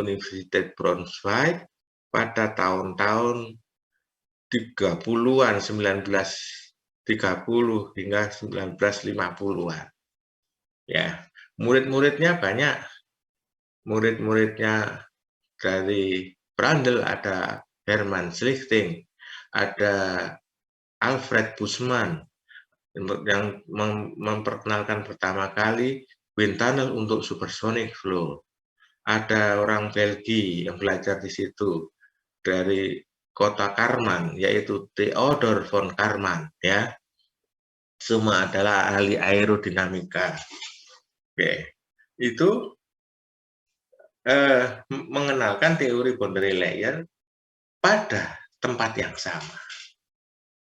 Universität Braunschweig pada tahun-tahun 30-an, 1930 hingga 1950-an. Ya, murid-muridnya banyak. Murid-muridnya dari Prandtl ada Hermann Schlichting, ada Alfred Buschmann yang memperkenalkan pertama kali wind tunnel untuk supersonic flow. Ada orang Belgia yang belajar di situ dari kota Karman, yaitu Theodor von Karman, ya. Semua adalah ahli aerodinamika. Oke. Itu mengenalkan teori boundary layer pada tempat yang sama.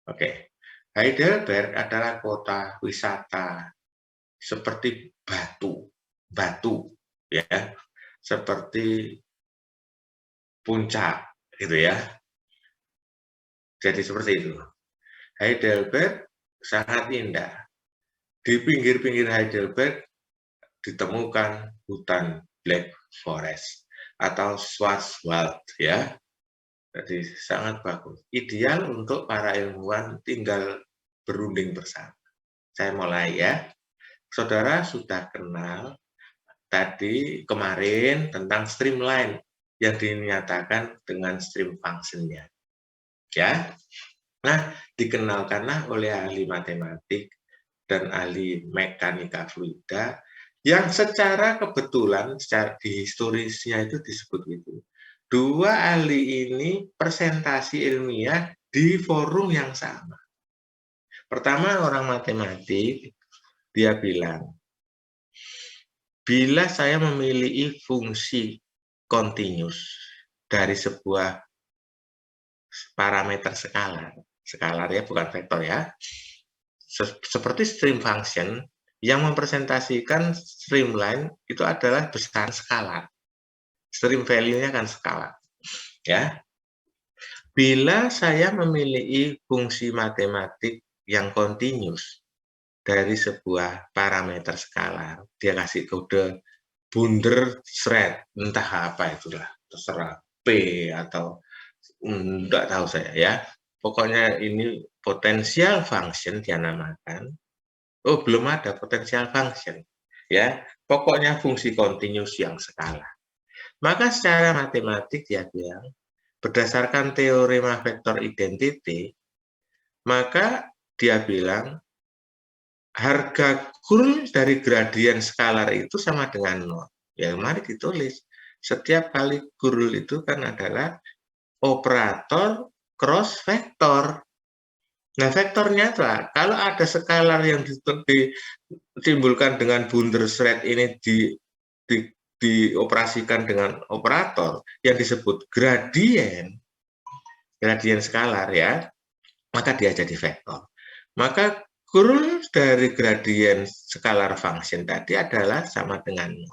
Oke. Heidelberg adalah kota wisata seperti batu, ya, seperti puncak, gitu ya. Jadi seperti itu. Heidelberg sangat indah. Di pinggir-pinggir Heidelberg ditemukan hutan Black Forest atau Schwarzwald, ya. Jadi sangat bagus. Ideal untuk para ilmuwan tinggal berunding bersama. Saya mulai ya. Saudara sudah kenal tadi kemarin tentang streamline yang dinyatakan dengan stream function-nya. Ya. Nah, dikenalkanlah oleh ahli matematik dan ahli mekanika fluida yang secara kebetulan secara di historisnya itu disebut itu. Dua ahli ini presentasi ilmiah di forum yang sama. Pertama orang matematik, dia bilang, bila saya memiliki fungsi continuous dari sebuah parameter skalar ya bukan vektor ya, seperti stream function yang mempresentasikan streamline itu adalah besaran skalar. Stream value-nya kan skala. Ya. Bila saya memiliki fungsi matematik yang continuous dari sebuah parameter skalar, dia kasih kode Bundesrat, entah apa itulah, terserah P atau enggak tahu saya ya. Pokoknya ini potensial function dia namakan. Oh, belum ada potensial function. Ya, pokoknya fungsi continuous yang skala. Maka secara matematik dia bilang, berdasarkan teorema vektor identity, maka dia bilang harga kurl dari gradien skalar itu sama dengan 0. Ya, mari ditulis. Setiap kali kurl itu kan adalah operator cross vektor. Nah, vektornya adalah kalau ada skalar yang ditimbulkan dengan Bundesrat ini dioperasikan dengan operator yang disebut gradien skalar ya, maka dia jadi vektor. Maka kurl dari gradien skalar function tadi adalah sama dengan 0.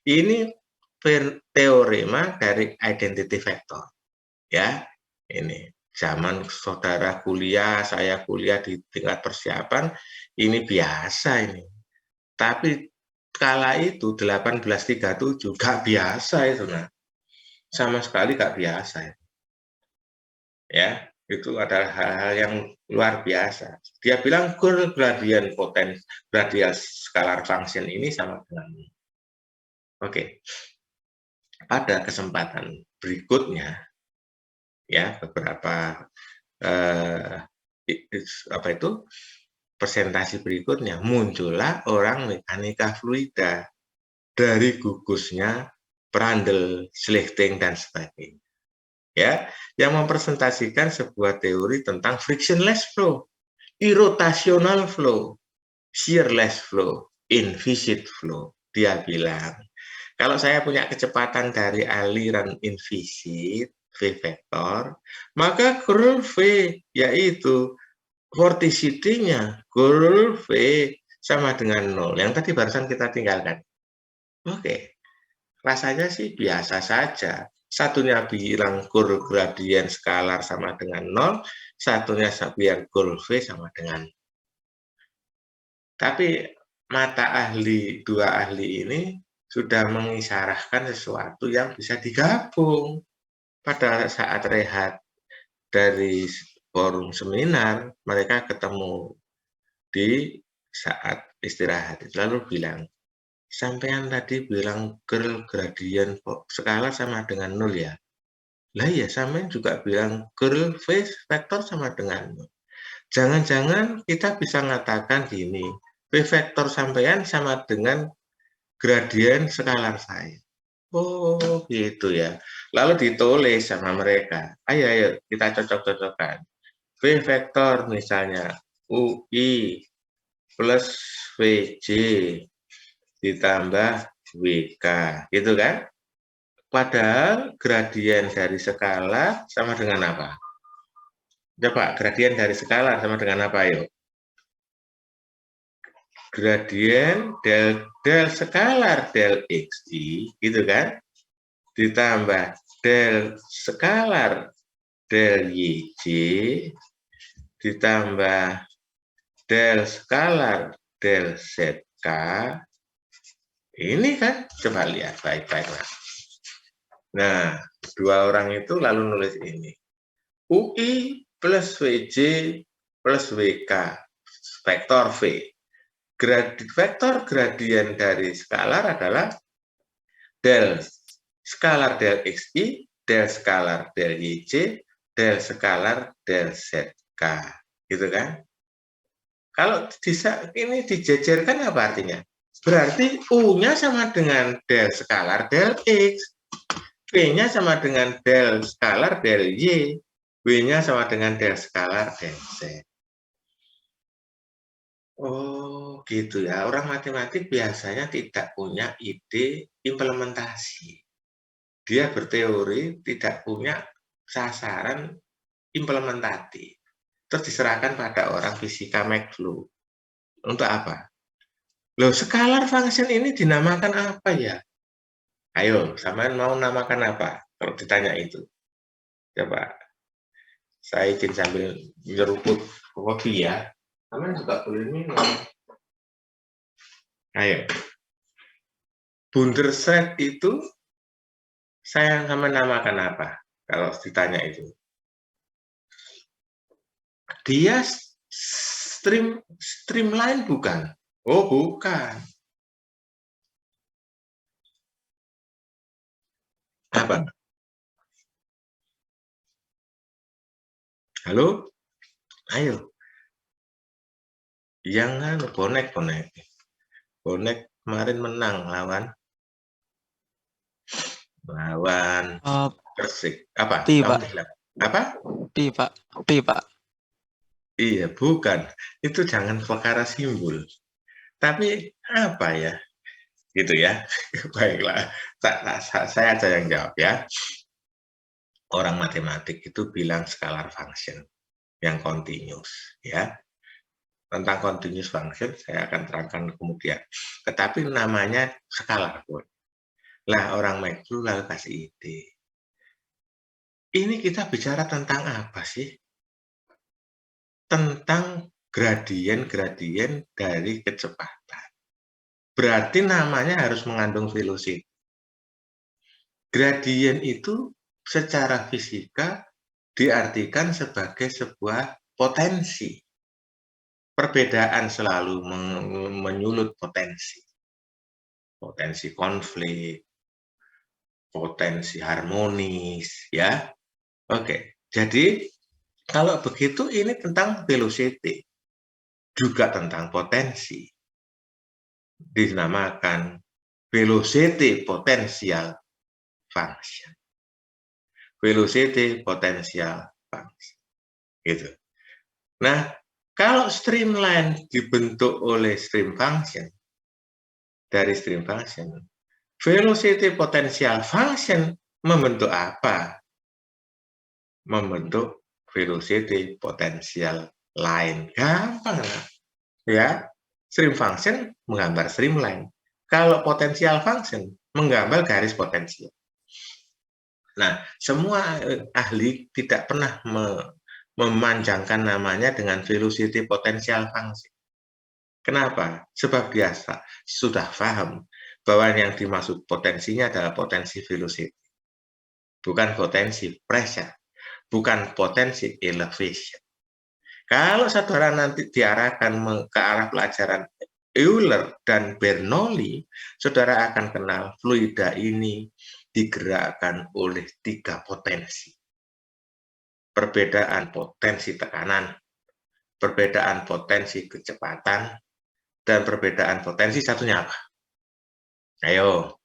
Ini teorema dari identity vector. Ya, ini zaman saudara kuliah, saya kuliah di tingkat persiapan, ini biasa ini. Tapi kala itu 1837 gak biasa itu, nah. Sama sekali gak biasa. Ya, itu adalah hal-hal yang luar biasa. Dia bilang kurl gradien gradien skalar function ini sama dengan ini. Oke. Pada kesempatan berikutnya, ya beberapa presentasi berikutnya muncullah orang mekanika fluida dari gugusnya Prandtl, Schlichting dan sebagainya. Ya, yang mempresentasikan sebuah teori tentang frictionless flow, irrotational flow, shearless flow, inviscid flow. Dia bilang, kalau saya punya kecepatan dari aliran inviscid V vektor, maka kurl V yaitu vorticity-nya kurl V sama dengan 0. Yang tadi barusan kita tinggalkan. Oke. Rasanya sih biasa saja. Satunya bilang kurl gradien skalar sama dengan 0, satunya bilang kurl V sama dengan. Tapi dua ahli ini sudah mengisyaratkan sesuatu yang bisa digabung. Pada saat rehat dari forum seminar, mereka ketemu di saat istirahat, lalu bilang, sampean tadi bilang curl gradien skala sama dengan 0 ya? Lah ya, sampean juga bilang curl V vektor sama dengan 0. Jangan-jangan kita bisa mengatakan gini, V vektor sampean sama dengan gradien skalar saya. Oh, gitu ya. Lalu ditulis sama mereka. Ayo kita cocok-cocokkan. V vektor misalnya UI plus VJ ditambah WK, gitu kan? Padahal gradien dari skala sama dengan apa? Coba, gradien dari skala sama dengan apa, yuk? Gradien del skalar del XI, gitu kan? Ditambah del skalar del YJ, ditambah del skalar del ZK. Ini kan, coba lihat baik-baik. Nah, dua orang itu lalu nulis ini. UI plus VJ plus WK, vektor V. Vektor gradien dari skalar adalah del skalar del XI, del skalar del YJ, del skalar del ZK. Gitu kan? Kalau ini dijejerkan apa artinya? Berarti U-nya sama dengan del skalar del X, V-nya sama dengan del skalar del Y, W-nya sama dengan del skalar del Z. Oh, gitu ya. Orang matematik biasanya tidak punya ide implementasi. Dia berteori, tidak punya sasaran implementasi. Terus diserahkan pada orang fisika McFlu. Untuk apa? Loh, scalar function ini dinamakan apa ya? Ayo, sampean mau namakan apa? Kalau ditanya itu. Coba. Saya izin sambil nyeruput kopi ya. Sampean juga boleh minum. Ayo. Bundesrat itu saya sama namakan apa? Kalau ditanya itu. Dia streamline bukan? Oh, bukan. Apa? Halo? Ayo. Jangan bonek. Bonek kemarin menang lawan Persik. Apa? Pi, Kamu Pak. bilang. Apa? Pi, Pak. Iya, bukan. Itu jangan perkara simbol. Tapi apa ya? Gitu ya. Baiklah. Saya aja yang jawab ya. Orang matematik itu bilang scalar function yang continuous ya. Tentang continuous function saya akan terangkan kemudian. Tetapi namanya scalar pun. Lah orang McFlu lalu kasih ide. Ini kita bicara tentang apa sih? Tentang gradien-gradien dari kecepatan. Berarti namanya harus mengandung velocity. Gradien itu secara fisika diartikan sebagai sebuah potensi. Perbedaan selalu menyulut potensi. Potensi konflik, potensi harmonis, ya. Oke, jadi kalau begitu ini tentang velocity, juga tentang potensi. Dinamakan velocity potential function. Velocity potential function. Gitu. Nah, kalau streamline dibentuk oleh stream function, dari stream function, velocity potential function membentuk apa? Membentuk velocity potential line. Gampang lah. Ya, stream function menggambar streamline. Kalau potential function menggambar garis potensial. Nah, semua ahli tidak pernah memanjangkan namanya dengan velocity potential function. Kenapa? Sebab biasa sudah paham bahwa yang dimaksud potensinya adalah potensi velocity, bukan potensi pressure, bukan potensi elevation. Kalau saudara nanti diarahkan ke arah pelajaran Euler dan Bernoulli, saudara akan kenal fluida ini digerakkan oleh 3 potensi. Perbedaan potensi tekanan, perbedaan potensi kecepatan, dan perbedaan potensi satunya apa? Ayo.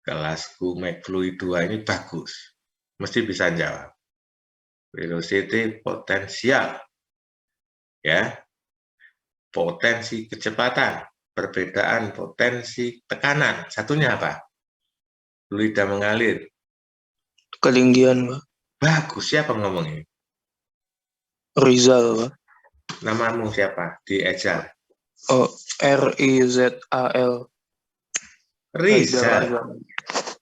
Kelasku McFluid 2 ini bagus. Mesti bisa jawab. Velocity potensial. Ya. Potensi kecepatan. Perbedaan potensi tekanan. Satunya apa? Fluida mengalir. Ketinggian, Pak. Bagus. Siapa ngomong ini? Rizal, Pak. Namamu siapa? Di Ejal. Oh, Rizal. Rizal.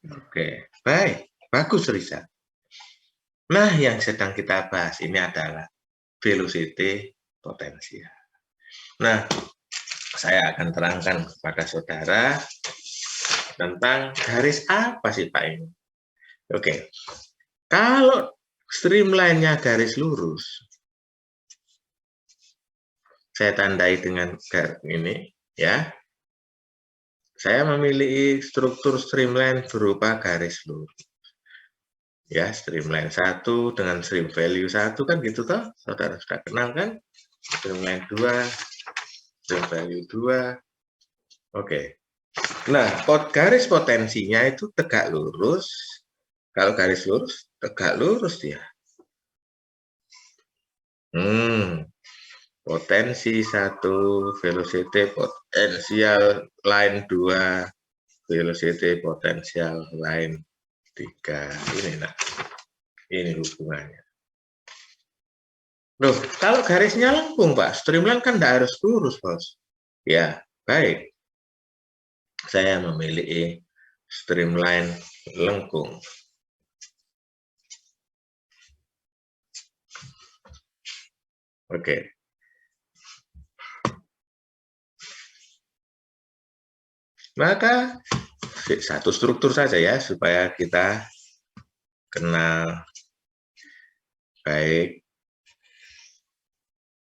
Oke, baik. Bagus, Rizal. Nah, yang sedang kita bahas ini adalah velocity potensial. Nah, saya akan terangkan kepada saudara tentang garis apa sih Pak ini. Oke, kalau streamline-nya garis lurus, saya tandai dengan ini, ya. Saya memilih struktur streamline berupa garis lurus. Ya, streamline 1 dengan stream value 1 kan gitu toh, saudara sudah kenal kan? Streamline 2, stream value 2. Oke. Nah, garis potensinya itu tegak lurus. Kalau garis lurus, tegak lurus dia. Potensi 1, velocity potensial line 2, velocity potensial line 3. Ini nah. Ini hubungannya. Loh, kalau garisnya lengkung, Pak, streamline kan tidak harus lurus, Bos. Ya, baik. Saya memilih streamline lengkung. Oke. Maka satu struktur saja ya, supaya kita kenal baik.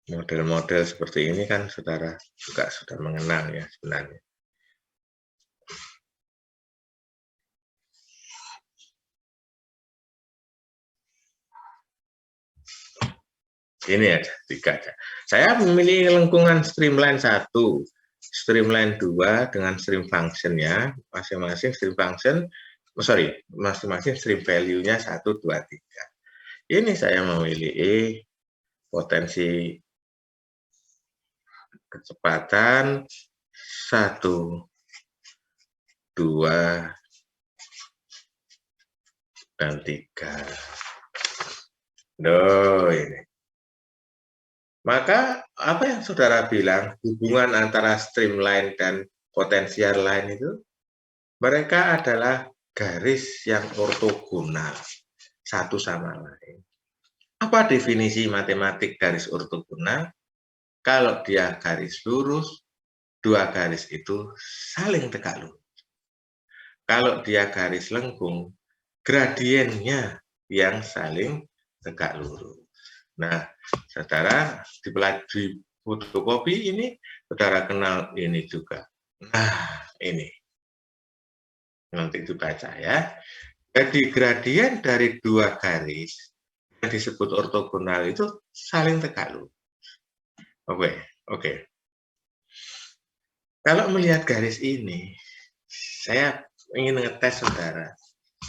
Model-model seperti ini kan saudara juga sudah mengenal ya sebenarnya. Ini aja, 3 aja. Saya memilih lengkungan streamline 1, streamline 2 dengan stream function-nya, masing-masing stream function, masing-masing stream value-nya 1, 2, 3. Ini saya memilih potensi kecepatan 1, 2, dan 3. Loh, ini. Maka apa yang saudara bilang, hubungan antara streamline dan potensial line itu, mereka adalah garis yang ortogonal satu sama lain. Apa definisi matematik garis ortogonal? Kalau dia garis lurus, 2 garis itu saling tegak lurus. Kalau dia garis lengkung, gradiennya yang saling tegak lurus. Nah, saudara di fotokopi ini, saudara kenal ini juga. Nah, ini. Nanti dibaca ya. Jadi gradien dari 2 garis yang disebut ortogonal itu saling tegak lurus. Oke. Kalau melihat garis ini, saya ingin ngetes saudara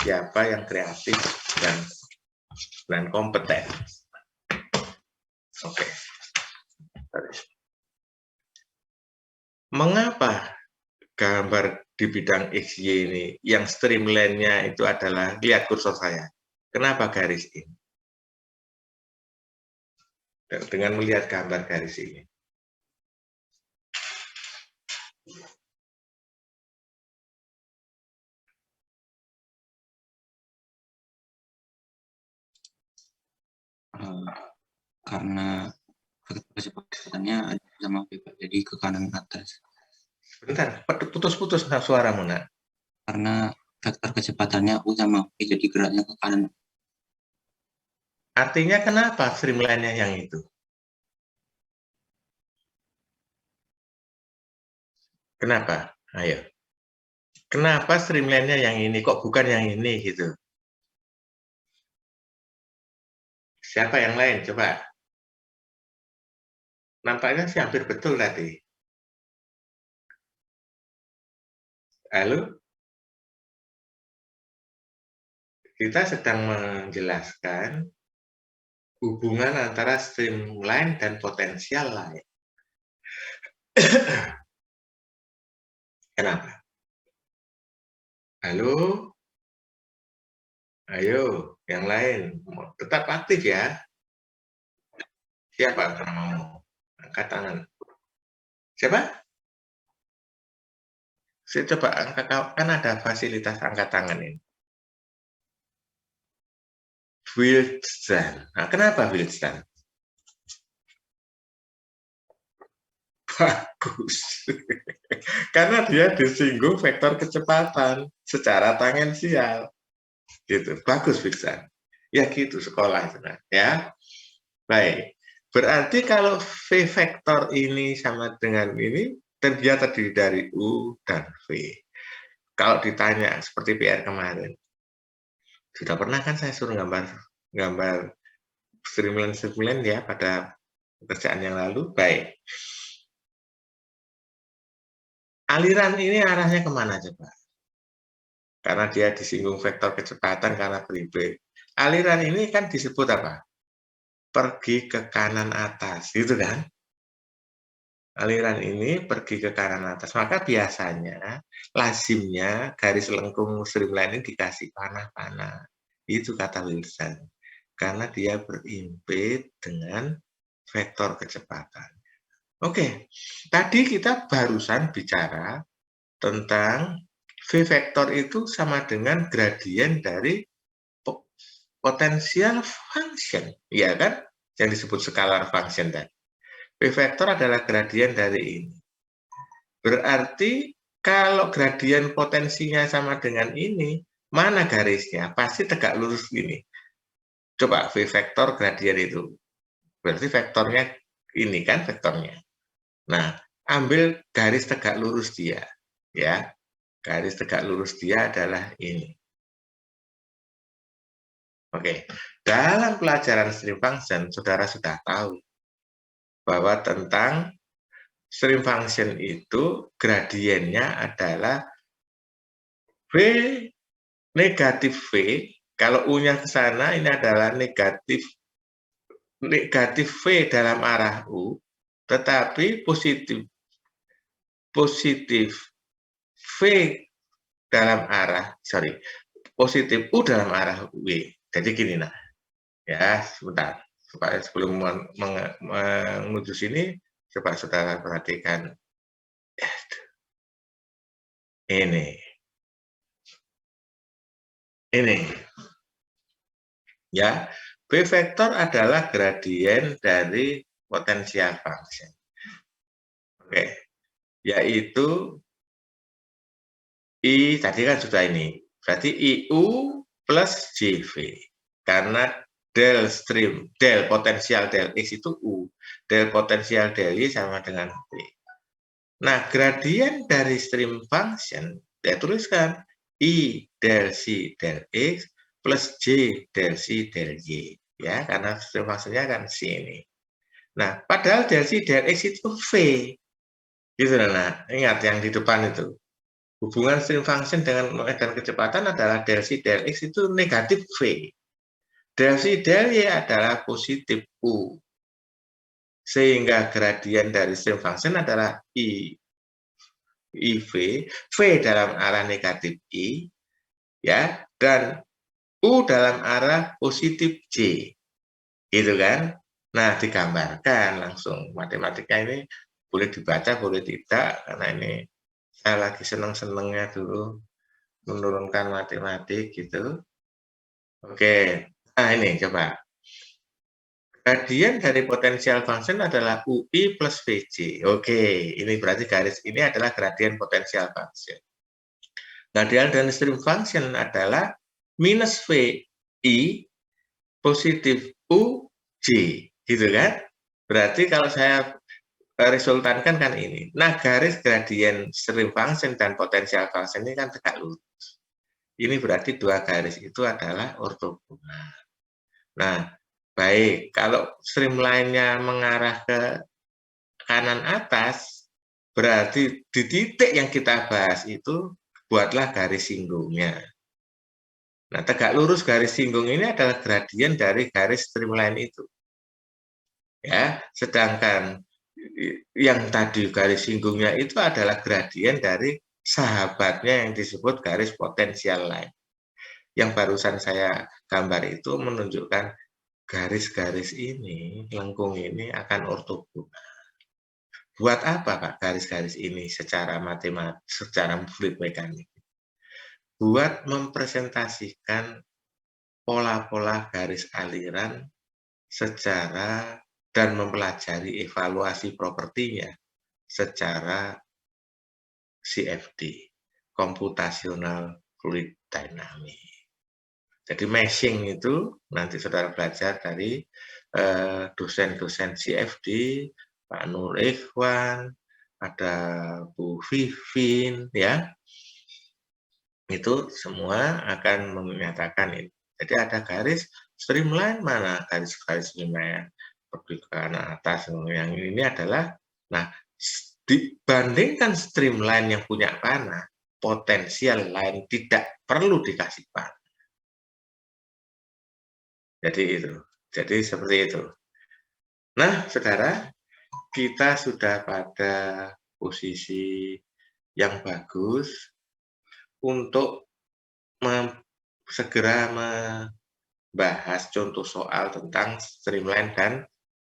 siapa yang kreatif dan kompeten. Oke. Mengapa gambar di bidang XY ini yang streamline-nya itu adalah, lihat kursor saya, kenapa garis ini? Dengan melihat gambar garis ini. Karena kecepatannya ada sama P, jadi ke kanan atas. Sebentar, putus-putus suaramu, Nak. Karena vektor kecepatannya U sama V, jadi geraknya ke kanan. Artinya kenapa streamline-nya yang itu? Kenapa? Ayo. Kenapa streamline-nya yang ini, kok bukan yang ini gitu? Siapa yang lain? Coba. Nampaknya sih hampir betul tadi. Halo? Kita sedang menjelaskan hubungan antara streamline dan potensial lain. Kenapa? Halo? Ayo, yang lain. Tetap aktif ya. Siapa namamu? Angkat tangan. Siapa? Saya coba angkat, kan ada fasilitas angkat tangan ini. Wildstand. Nah, kenapa Wildstand? Bagus. Karena dia disinggung vektor kecepatan secara tangensial. Gitu. Bagus, Wildstand. Ya gitu sekolah itu, ya. Baik. Berarti kalau V vektor ini sama dengan ini, dan dia terdiri dari U dan V. Kalau ditanya seperti PR kemarin, sudah pernah kan saya suruh gambar streamline ya pada pekerjaan yang lalu. Baik. Aliran ini arahnya kemana coba? Karena dia disinggung vektor kecepatan karena beri. Aliran ini kan disebut apa? Pergi ke kanan atas, gitu kan? Aliran ini pergi ke kanan atas. Maka biasanya, lazimnya garis lengkung streamline ini dikasih panah-panah. Itu kata Wilson. Karena dia berimpit dengan vektor kecepatan. Oke, tadi kita barusan bicara tentang V vektor itu sama dengan gradien dari potensial function, ya kan? Yang disebut scalar function tadi. V vektor adalah gradien dari ini. Berarti kalau gradien potensinya sama dengan ini, mana garisnya? Pasti tegak lurus gini. Coba V vektor gradien itu. Berarti vektornya ini kan vektornya. Nah, ambil garis tegak lurus dia. Ya, garis tegak lurus dia adalah ini. Oke, dalam pelajaran stream function, saudara sudah tahu bahwa tentang stream function itu gradiennya adalah V negatif V, kalau U-nya ke sana ini adalah negatif V dalam arah U, tetapi positif V dalam arah, positif U dalam arah W. Jadi gini, nah, ya sebentar, supaya sebelum menuju sini, coba saudara perhatikan ini, ya. V vektor adalah gradien dari potensial function. Oke, yaitu I tadi kan sudah ini. Berarti IU plus JV. Karena del potensial del X itu U. Del potensial del Y sama dengan V. Nah, gradien dari stream function, saya tuliskan I del C del X plus J del C del Y. Ya, karena stream function-nya kan C ini. Nah, padahal del C del X itu V. Gitu, nah, ingat yang di depan itu. Hubungan stream function dengan medan kecepatan adalah del C del X itu negatif V. Del C del Y adalah positif U. Sehingga gradien dari stream function adalah IV, V dalam arah negatif I, ya, dan U dalam arah positif J. Gitu kan? Nah, digambarkan langsung. Matematika ini boleh dibaca, boleh tidak, karena ini saya lagi seneng-senengnya dulu menurunkan matematik gitu. Oke, nah ini coba. Gradien dari potential function adalah UI plus VC. Oke, ini berarti garis ini adalah gradien potential function. Gradien dari stream function adalah minus VI positif UJ, gitu kan? Berarti kalau saya resultankan kan ini. Nah, garis gradien stream function dan potential function ini kan tegak lurus. Ini berarti dua garis itu adalah ortogonal. Nah, baik, kalau streamline-nya mengarah ke kanan atas, berarti di titik yang kita bahas itu buatlah garis singgungnya. Nah, tegak lurus garis singgung ini adalah gradien dari garis streamline itu. Ya, sedangkan yang tadi garis singgungnya itu adalah gradien dari sahabatnya yang disebut garis potensial line. Yang barusan saya gambar itu menunjukkan garis-garis ini, lengkung ini akan ortogonal. Buat apa Pak garis-garis ini secara matematik, secara fluid mekanik? Buat mempresentasikan pola-pola garis aliran secara dan mempelajari evaluasi propertinya secara CFD, Computational Fluid Dynamics. Jadi meshing itu nanti saudara belajar dari dosen-dosen CFD, Pak Nur Ikhwan, ada Bu Vivin, ya. Itu semua akan menyatakan ini. Jadi ada garis streamline, mana garis-garis streamline pergi ke kanan atas, yang ini adalah, nah, dibandingkan streamline yang punya panah, potensial line tidak perlu dikasih panah. Jadi itu, jadi seperti itu. Nah, saudara, kita sudah pada posisi yang bagus untuk segera membahas contoh soal tentang streamline dan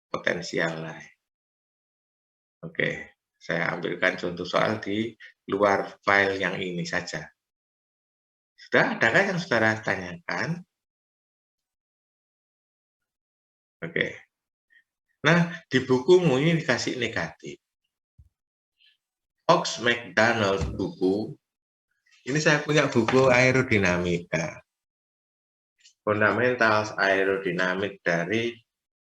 potensial line. Oke, saya ambilkan contoh soal di luar file yang ini saja. Sudah adakah yang saudara tanyakan? Oke. Nah, di bukumu ini dikasih negatif. Fox McDonald buku, ini saya punya buku aerodinamika. Fundamentals Aerodynamic dari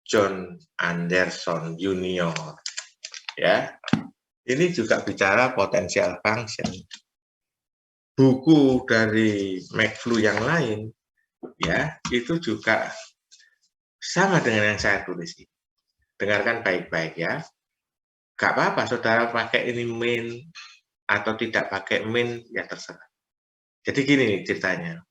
John Anderson Junior. Ya, ini juga bicara potential function. Buku dari McFlu yang lain, ya, itu juga sama dengan yang saya tulis ini. Dengarkan baik-baik ya. Gak apa-apa saudara pakai ini main atau tidak pakai main, ya terserah. Jadi gini nih ceritanya.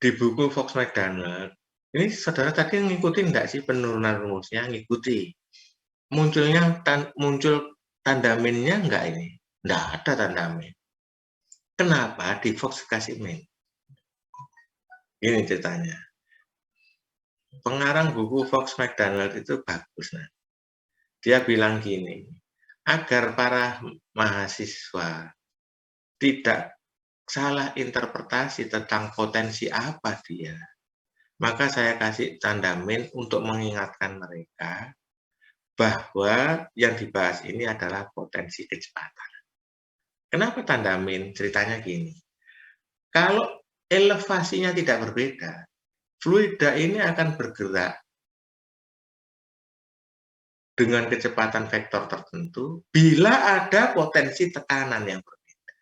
Di buku Fox McDonald, ini saudara tadi ngikutin enggak sih penurunan rumusnya? Ngikuti. Muncul tanda minnya enggak ini? Enggak ada tanda min. Kenapa di Fox kasih min? Ini ceritanya. Pengarang buku Fox McDonald itu bagus. Nah. Dia bilang gini, agar para mahasiswa tidak salah interpretasi tentang potensi apa dia, maka saya kasih tanda min untuk mengingatkan mereka bahwa yang dibahas ini adalah potensi kecepatan. Kenapa tanda min? Ceritanya gini, kalau elevasinya tidak berbeda, fluida ini akan bergerak dengan kecepatan vektor tertentu bila ada potensi tekanan yang berbeda.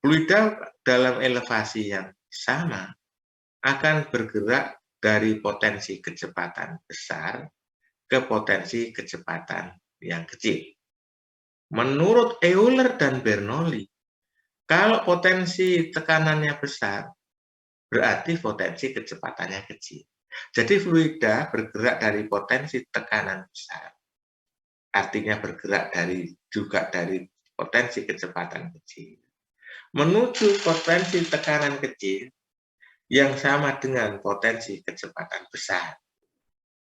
Fluida dalam elevasi yang sama akan bergerak dari potensi kecepatan besar ke potensi kecepatan yang kecil. Menurut Euler dan Bernoulli, kalau potensi tekanannya besar, berarti potensi kecepatannya kecil. Jadi fluida bergerak dari potensi tekanan besar, artinya bergerak juga dari potensi kecepatan kecil, menuju potensi tekanan kecil yang sama dengan potensi kecepatan besar,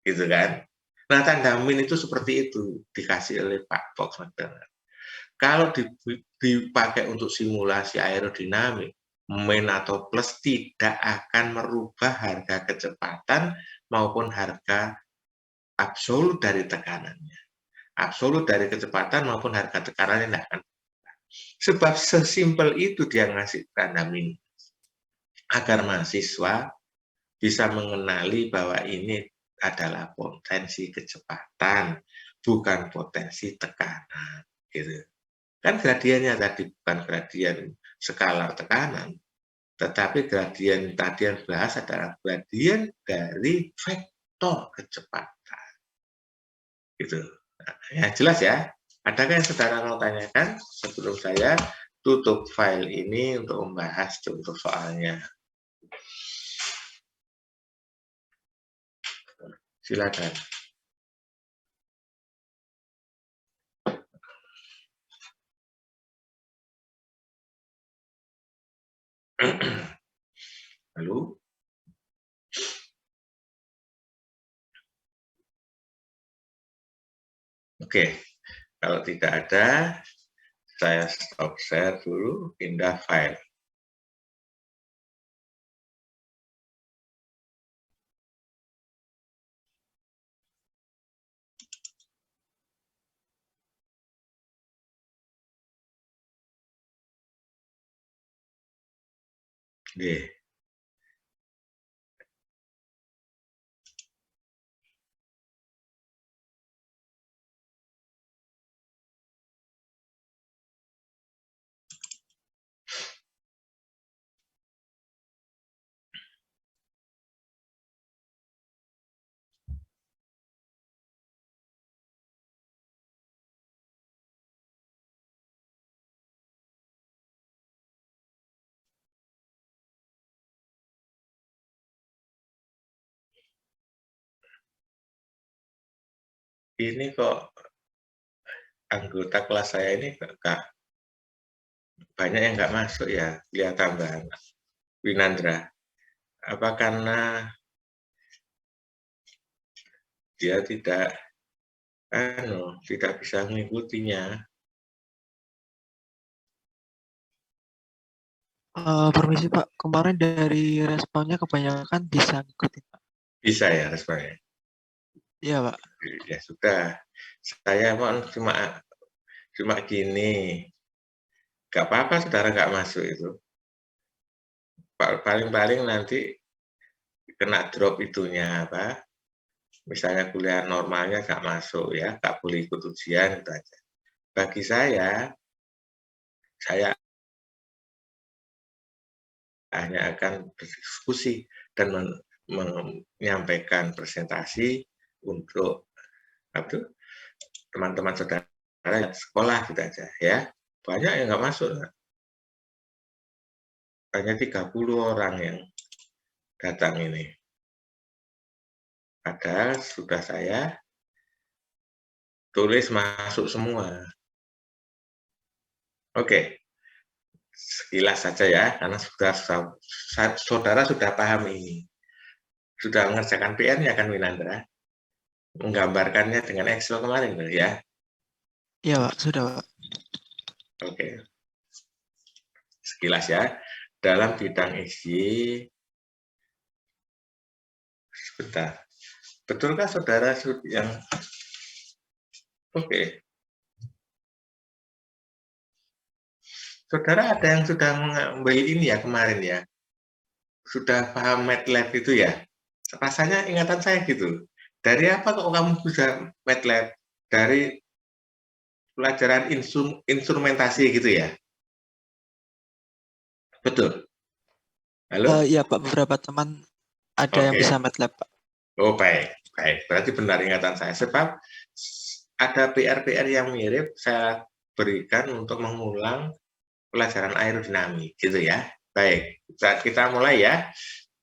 gitu kan? Nah, tanda min itu seperti itu dikasih oleh Pak Fox McDonald. Kalau dipakai untuk simulasi aerodinamik, min atau plus tidak akan merubah harga kecepatan maupun harga absolut dari tekanannya. Absolut dari kecepatan maupun harga tekanannya tidak akan. Sebab sesimpel itu dia ngasih tanda minus. Agar mahasiswa bisa mengenali bahwa ini adalah potensi kecepatan, bukan potensi tekanan. Gitu. Kan gradiennya tadi bukan gradien skalar tekanan, tetapi gradien tadi yang bahas adalah gradien dari vektor kecepatan. Gitu. Nah, ya jelas ya. Adakah yang saudara mau tanyakan sebelum saya tutup file ini untuk membahas contoh soalnya? Silakan. Halo? Oke, kalau tidak ada, saya stop share dulu, pindah file. Oke. Ini kok anggota kelas saya ini banyak yang nggak masuk ya, lihat tambahan. Winandra, apa karena dia tidak bisa mengikutinya? Permisi Pak, kemarin dari responnya kebanyakan bisa ngikutin Pak. Bisa ya responnya? Iya Pak. Ya sudah, saya mohon cuma gini, nggak apa-apa saudara nggak masuk itu. Paling-paling nanti kena drop itunya apa? Misalnya kuliah normalnya nggak masuk ya, nggak boleh ikut ujian itu aja. Bagi saya hanya akan berdiskusi dan menyampaikan presentasi untuk teman-teman saudara sekolah gitu aja ya. Banyak yang nggak masuk. Hanya 30 orang yang datang ini. Padahal sudah saya tulis masuk semua. Oke. Sekilas saja ya, karena saudara sudah paham ini. Sudah mengerjakan PR-nya kan Winandra? Menggambarkannya dengan Excel kemarin ya? Iya Pak, sudah Pak. Oke. Sekilas ya, dalam bidang XY, sebentar. Betulkah saudara yang oke. Saudara ada yang sudah mengambil ini ya kemarin ya? Sudah paham MATLAB itu ya? Rasanya ingatan saya gitu. Dari apa kok kamu bisa MATLAB? Dari pelajaran instrumentasi gitu ya? Betul? Halo? Iya Pak, beberapa teman ada yang bisa MATLAB Pak. Oh baik. Berarti benar ingatan saya. Sebab ada PR-PR yang mirip saya berikan untuk mengulang pelajaran aerodinamik gitu ya. Baik, kita mulai ya.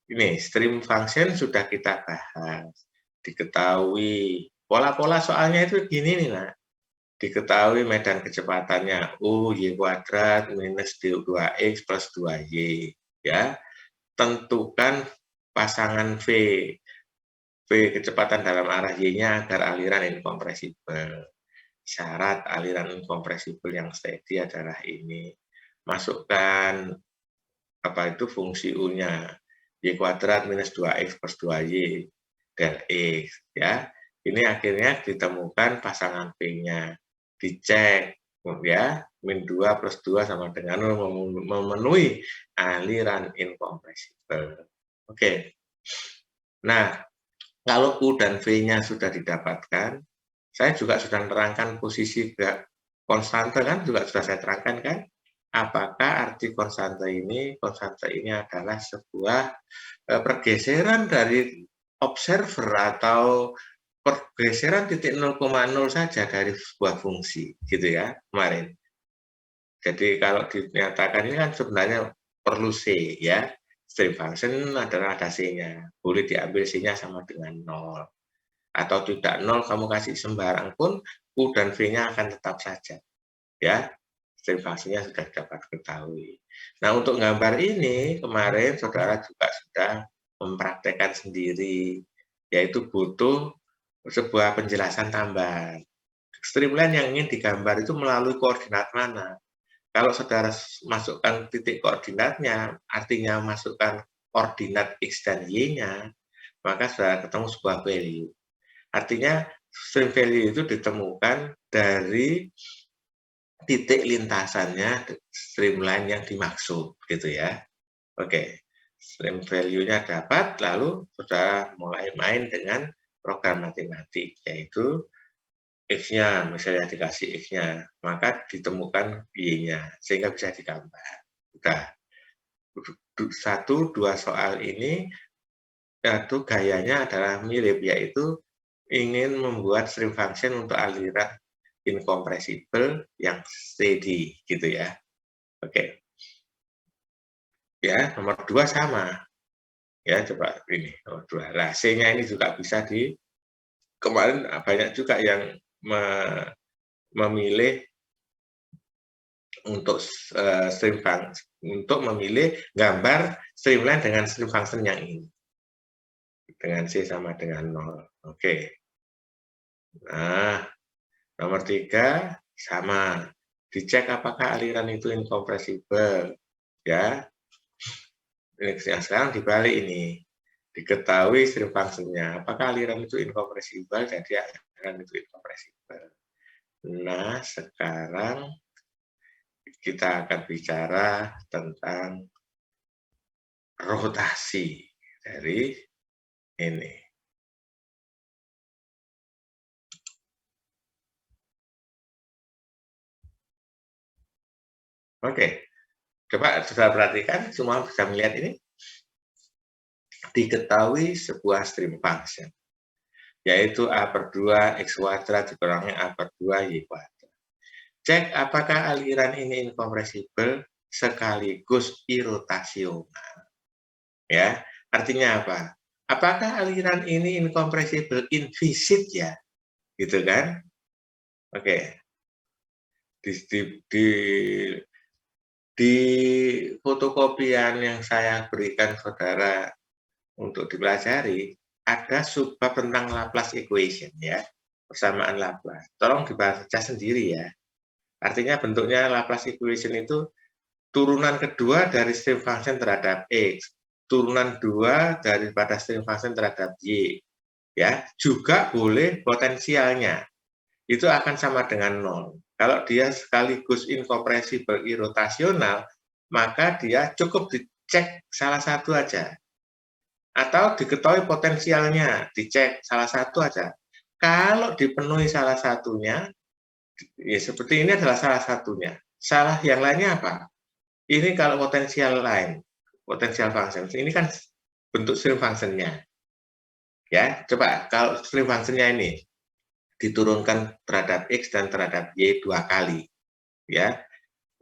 Ini stream function sudah kita bahas. Diketahui pola-pola soalnya itu gini nih nak. Diketahui medan kecepatannya U Y kuadrat minus D2X plus 2Y ya. Tentukan pasangan V kecepatan dalam arah Y-nya agar aliran inkompresibel. Syarat aliran inkompresibel yang steady adalah ini. Masukkan fungsi U-nya Y kuadrat minus 2X plus 2Y del X, ya. Ini akhirnya ditemukan pasangan P-nya. Dicek, ya, min 2 plus 2 sama dengan 0 memenuhi aliran incompressible. Oke. Nah, kalau U dan V-nya sudah didapatkan, saya juga sudah menerangkan posisi konstante kan, juga sudah saya terangkan kan. Apakah arti konstante ini adalah sebuah pergeseran dari observer atau pergeseran titik 0,0 saja dari sebuah fungsi, gitu ya, kemarin. Jadi kalau dinyatakan ini kan sebenarnya perlu C, ya. Stream function adalah ada C-nya. Boleh diambil C-nya sama dengan 0. Atau tidak 0, kamu kasih sembarang pun, U dan V-nya akan tetap saja. Ya, stream function-nya sudah dapat ketahui. Nah, untuk gambar ini, kemarin saudara juga sudah mempraktekkan sendiri, yaitu butuh sebuah penjelasan tambahan. Streamline yang ingin digambar itu melalui koordinat mana? Kalau saudara masukkan titik koordinatnya, artinya masukkan koordinat X dan Y-nya, maka saudara ketemu sebuah value. Artinya stream value itu ditemukan dari titik lintasannya streamline yang dimaksud, gitu ya. Oke, stream value-nya dapat, lalu saudara mulai main dengan program matematik, yaitu X-nya, misalnya dikasih X-nya, maka ditemukan Y-nya, sehingga bisa digambar. Udah, 1-2 soal ini, itu gayanya adalah mirip, yaitu ingin membuat stream function untuk aliran incompressible yang steady, gitu ya. Oke. Ya, nomor 2 sama. Ya, coba ini, nomor 2. Nah, C-nya ini juga bisa kemarin banyak juga yang memilih untuk stream function, untuk memilih gambar streamline dengan stream function yang ini. Dengan C sama dengan 0. Oke. Nah, nomor 3 sama. Dicek apakah aliran itu incompressible. Ya. Yang sekarang dibalik ini. Diketahui stream function-nya. Apakah aliran itu incompressible, jadi aliran itu incompressible. Nah, sekarang kita akan bicara tentang rotasi dari ini. Oke, coba saudara perhatikan, semua bisa melihat ini. Diketahui sebuah stream function, yaitu A per 2 X kuadrat dikurangi A per 2 Y kuadrat. Cek apakah aliran ini incompressible sekaligus irotasional. Ya, artinya apa? Apakah aliran ini incompressible invisit ya? Gitu kan? Oke. Di fotokopian yang saya berikan saudara untuk dipelajari, ada subbab tentang Laplace equation ya, persamaan Laplace. Tolong dibaca sendiri ya. Artinya bentuknya Laplace equation itu turunan kedua dari stream function terhadap X, turunan 2 daripada stream function terhadap Y. Ya, juga boleh potensialnya. Itu akan sama dengan 0. Kalau dia sekaligus incompressible irotasional, maka dia cukup dicek salah satu aja. Atau diketahui potensialnya, dicek salah satu aja. Kalau dipenuhi salah satunya, ya seperti ini adalah salah satunya. Salah yang lainnya apa? Ini kalau potensial lain, potensial function. Ini kan bentuk stream function-nya. Ya, coba kalau stream function-nya ini diturunkan terhadap X dan terhadap Y 2 kali, ya,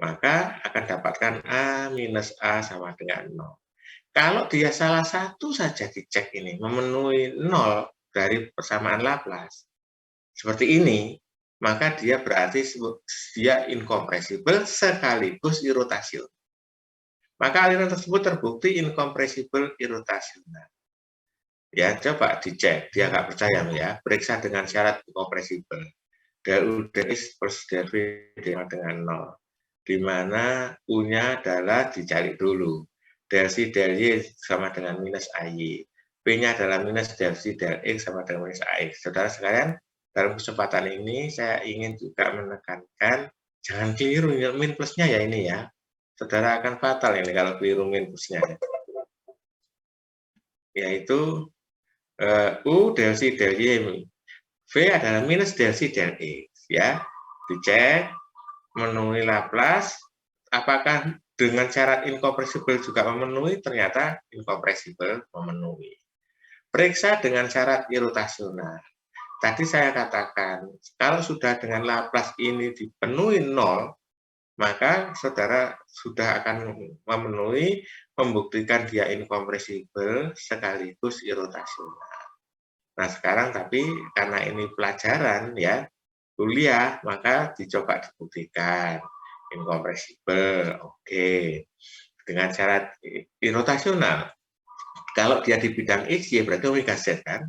maka akan dapatkan A minus A sama dengan 0. Kalau dia salah satu saja dicek ini, memenuhi 0 dari persamaan Laplace, seperti ini, maka dia berarti dia incompressible sekaligus irotasional. Maka aliran tersebut terbukti incompressible irotasional. Ya, coba dicek, dia nggak percaya ya, periksa dengan syarat incompressible. Del U dx plus del V dengan 0, di mana U-nya adalah dicari dulu. Del C del Y sama dengan minus AY. P-nya adalah minus del C del X sama dengan minus AX. Saudara sekalian, dalam kesempatan ini saya ingin juga menekankan, jangan keliru min plusnya ya ini ya. Saudara akan fatal ini kalau keliru min plusnya. Yaitu U del C del Y. V adalah minus del C del X. Ya, dicek, memenuhi Laplace, apakah dengan syarat incompressible juga memenuhi? Ternyata incompressible memenuhi. Periksa dengan syarat irrotasional. Tadi saya katakan, kalau sudah dengan Laplace ini dipenuhi 0, maka saudara sudah akan memenuhi, membuktikan dia incompressible sekaligus irrotasional. Nah sekarang tapi karena ini pelajaran ya, kuliah, maka dicoba dibuktikan. Incompressible, oke. Dengan syarat irrotasional. Kalau dia di bidang X, Y berarti omega Z kan?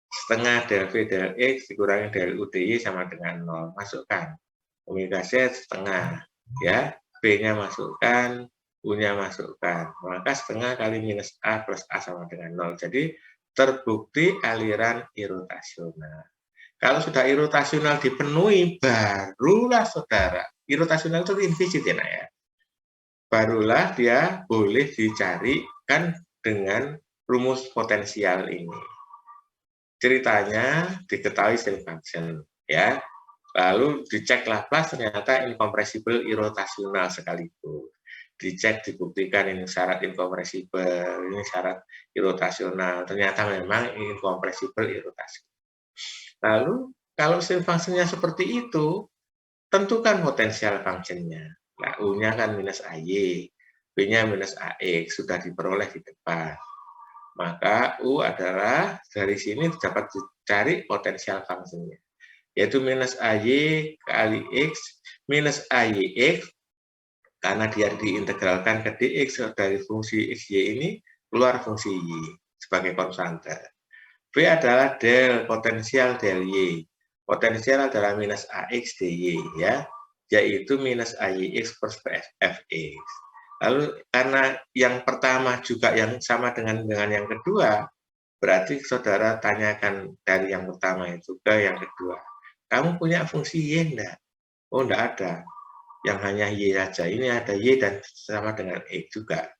Setengah del V del X dikurangi del U dy sama dengan 0. Masukkan. Omega Z setengah. Ya, B-nya masukkan, U-nya masukkan. Maka setengah kali minus A plus A sama dengan 0. Jadi terbukti aliran irrotasional. Kalau sudah irrotasional dipenuhi, barulah saudara. Irrotasional itu implisit ya, nak ya. Barulah dia boleh dicarikan dengan rumus potensial ini. Ceritanya diketahui string function ya. Lalu dicek Laplace ternyata incompressible irrotasional sekaligus. Dicek dibuktikan ini syarat incompressible, ini syarat irrotasional. Ternyata memang incompressible irrotasional. Lalu kalau string function-nya seperti itu, tentukan potensial function-nya. Nah, U-nya kan minus AY, B-nya minus AX, sudah diperoleh di depan. Maka U adalah dari sini dapat dicari potensial function-nya, yaitu minus AY kali X minus AYX, karena dia diintegralkan ke dx dari fungsi XY ini, keluar fungsi Y sebagai konstanta. V adalah del potensial del Y. Potensial adalah minus AX dy ya, yaitu minus AYX plus Fx. Lalu karena yang pertama juga yang sama dengan yang kedua, berarti saudara tanyakan dari yang pertama itu ke yang kedua. Kamu punya fungsi Y enggak? Oh, enggak ada. Yang hanya Y saja. Ini ada Y dan sama dengan X juga.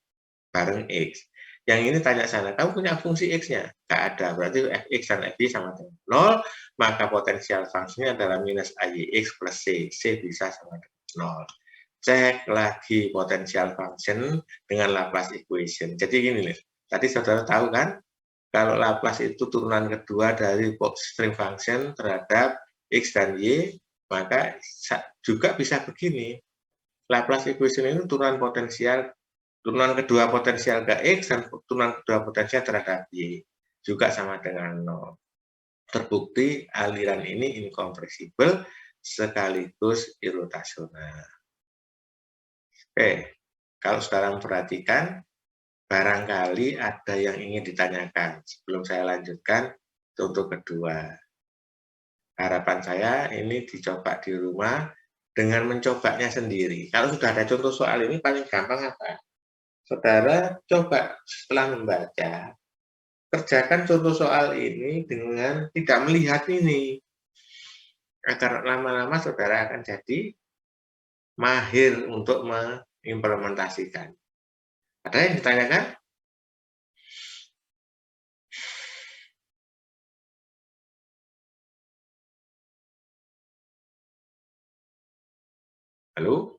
Bareng X. Yang ini tanya sana, kamu punya fungsi X-nya? Enggak ada. Berarti Fx dan Fy sama dengan 0, maka potensial fungsinya adalah minus AYX plus C. C bisa sama dengan 0. Cek lagi potensial function dengan Laplace equation. Jadi gini nih, tadi saudara tahu kan, kalau Laplace itu turunan kedua dari string function terhadap X dan Y, maka juga bisa begini. Laplace equation ini turunan kedua potensial ke X dan turunan kedua potensial terhadap Y. Juga sama dengan 0. Terbukti aliran ini incompressible sekaligus irrotasional. Oke, kalau sekarang perhatikan, barangkali ada yang ingin ditanyakan sebelum saya lanjutkan contoh kedua. Harapan saya ini dicoba di rumah dengan mencobanya sendiri. Kalau sudah ada contoh soal ini paling gampang apa? Saudara coba setelah membaca, kerjakan contoh soal ini dengan tidak melihat ini. Agar lama-lama saudara akan jadi mahir untuk mengimplementasikan. Ada yang ditanyakan? Halo?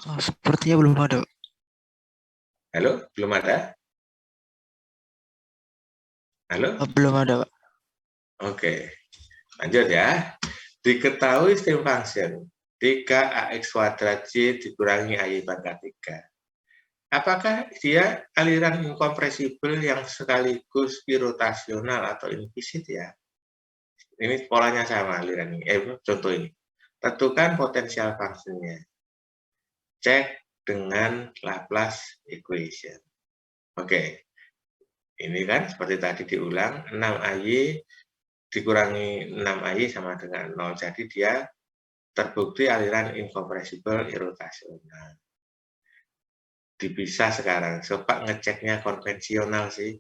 Oh, sepertinya belum ada. Halo? Belum ada? Halo? Oh, belum ada, Pak. Oke. Lanjut ya. Diketahui string function 3ax kuadrat y dikurangi ay pangkat 3. Apakah dia aliran incompressible yang sekaligus irrotasional atau implisit ya? Ini polanya sama aliran ini. Contoh ini. Tentukan potensial function-nya. Cek dengan Laplace equation. Oke. Ini kan seperti tadi diulang, 6ay dikurangi 6ay sama dengan 0. Jadi dia terbukti aliran incompressible irrotasional. dipisah sekarang. Coba ngeceknya konvensional sih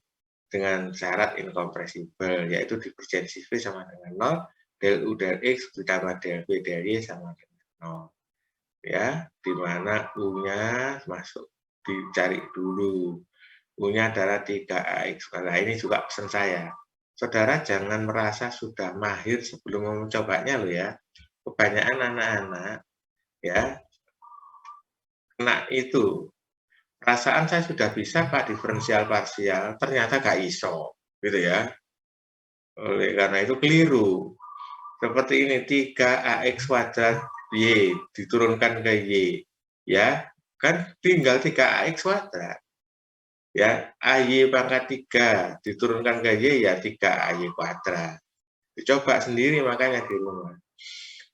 dengan syarat incompressible, yaitu divergensi V sama dengan 0, del U del X ditambah del V del Y sama dengan 0. Ya, di mana U-nya masuk dicari dulu. U-nya adalah 3AX. Nah, ini juga pesan saya. Saudara jangan merasa sudah mahir sebelum mencobanya loh ya. Kebanyakan anak-anak ya kena itu. Perasaan saya sudah bisa Pak diferensial parsial, ternyata gak iso, gitu ya. Oleh karena itu keliru. Seperti ini 3AX kuadrat Y diturunkan ke Y. Ya, kan tinggal 3AX kuadrat. Ya, AY pangkat 3 diturunkan ke Y ya 3AY kuadrat. Dicoba sendiri makanya di rumah.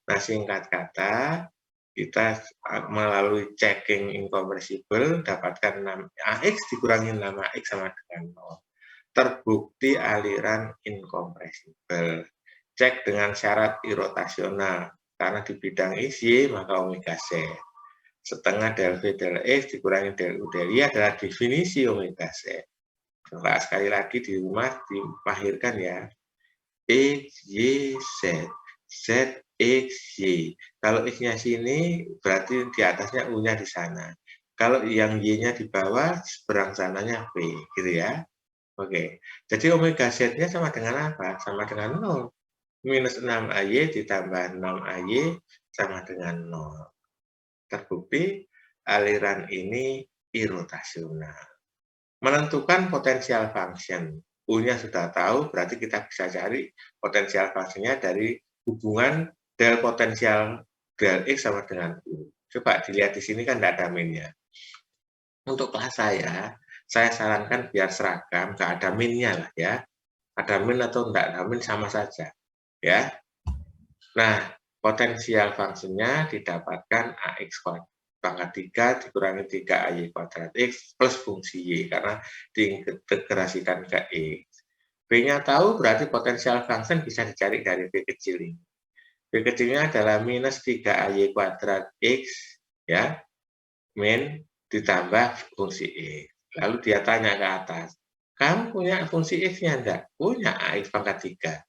Nah, singkat kata, kita melalui checking incompressible dapatkan 6AX dikurangi 6AX sama dengan 0. Terbukti aliran incompressible. Cek dengan syarat irotasional, karena di bidang isi maka omega Z. Setengah del V del X dikurangi del U del Y adalah definisi omega Z. Nah, sekali lagi di rumah dimahirkan ya. X, Y, Z. Z, X, Y. Kalau X-nya sini, berarti di atasnya U-nya di sana. Kalau yang Y-nya di bawah, seberang sananya V, gitu ya. Oke, jadi omega Z-nya sama dengan apa? Sama dengan 0. Minus 6AY ditambah 6AY sama dengan 0. Terbukti aliran ini irotasional. Menentukan potensial function. U-nya sudah tahu, berarti kita bisa cari potensial function-nya dari hubungan del potensial del X sama dengan U. Coba dilihat di sini kan tidak ada min-nya. Untuk kelas saya sarankan biar seragam, nggak ada min-nya lah ya. Ada min atau tidak ada min sama saja. Ya. Nah, potensial function-nya didapatkan AX pangkat 3 dikurangi 3AY kuadrat X plus fungsi Y, karena diintegrasikan ke X. B-nya tahu, berarti potensial function bisa dicari dari B kecil ini. B kecilnya adalah minus 3AY kuadrat X, ya, min ditambah fungsi X. Lalu dia tanya ke atas, kamu punya fungsi X-nya enggak? Punya, AX pangkat 3.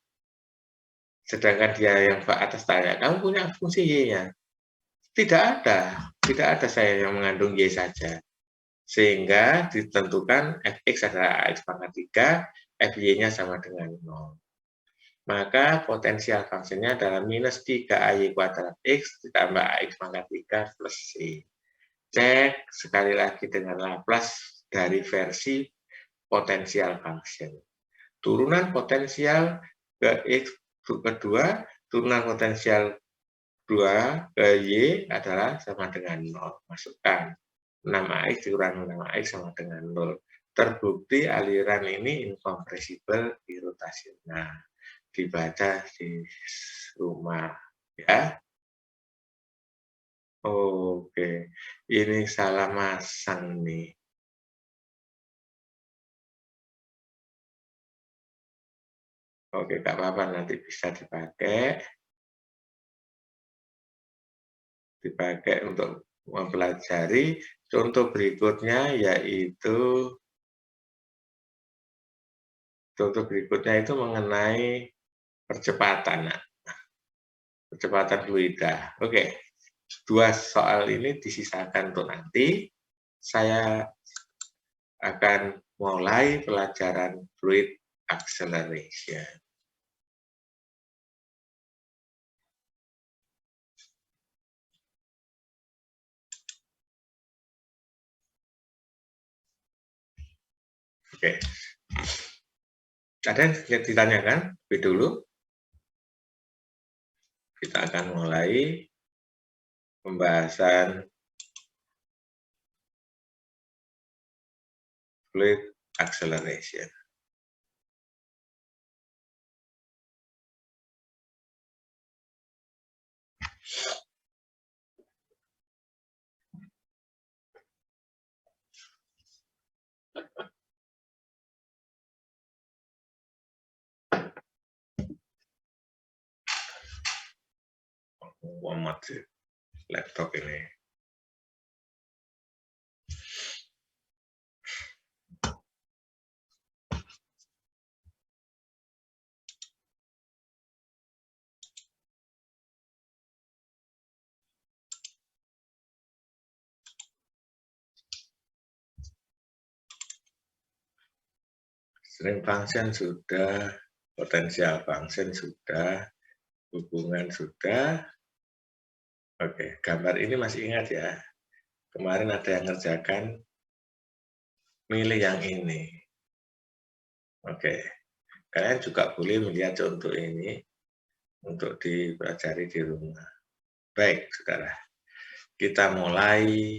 Sedangkan dia yang ke atas tanya, kamu punya fungsi Y-nya? Tidak ada saya yang mengandung Y saja. Sehingga ditentukan Fx adalah AX pangkat 3, Fy-nya sama dengan 0. Maka potensial function-nya adalah minus 3AY kuadrat X ditambah AX pangkat 3 plus Y. Cek sekali lagi dengan Laplace dari versi potensial function. Turunan potensial ke X kedua, turunan potensial 2 ke Y adalah sama dengan 0. Masukkan 6AX dikurangi 6AX sama dengan 0. Terbukti aliran ini incompressible irotasional. Dibaca di rumah ya. Oke, ini salah masang nih. Oke, nggak apa-apa, nanti bisa dipakai untuk mempelajari. Contoh berikutnya itu mengenai percepatan. Percepatan fluida. Oke, 2 soal ini disisakan untuk nanti. Saya akan mulai pelajaran fluid acceleration. Oke. Ada yang ditanyakan? Dulu. Kita akan mulai pembahasan fluid acceleration. Muhammad laptop ini. String function sudah, potensial function sudah, hubungan sudah. Oke, gambar ini masih ingat ya. Kemarin ada yang ngerjakan, milih yang ini. Oke, kalian juga boleh melihat contoh ini untuk dipelajari di rumah. Baik, saudara. Kita mulai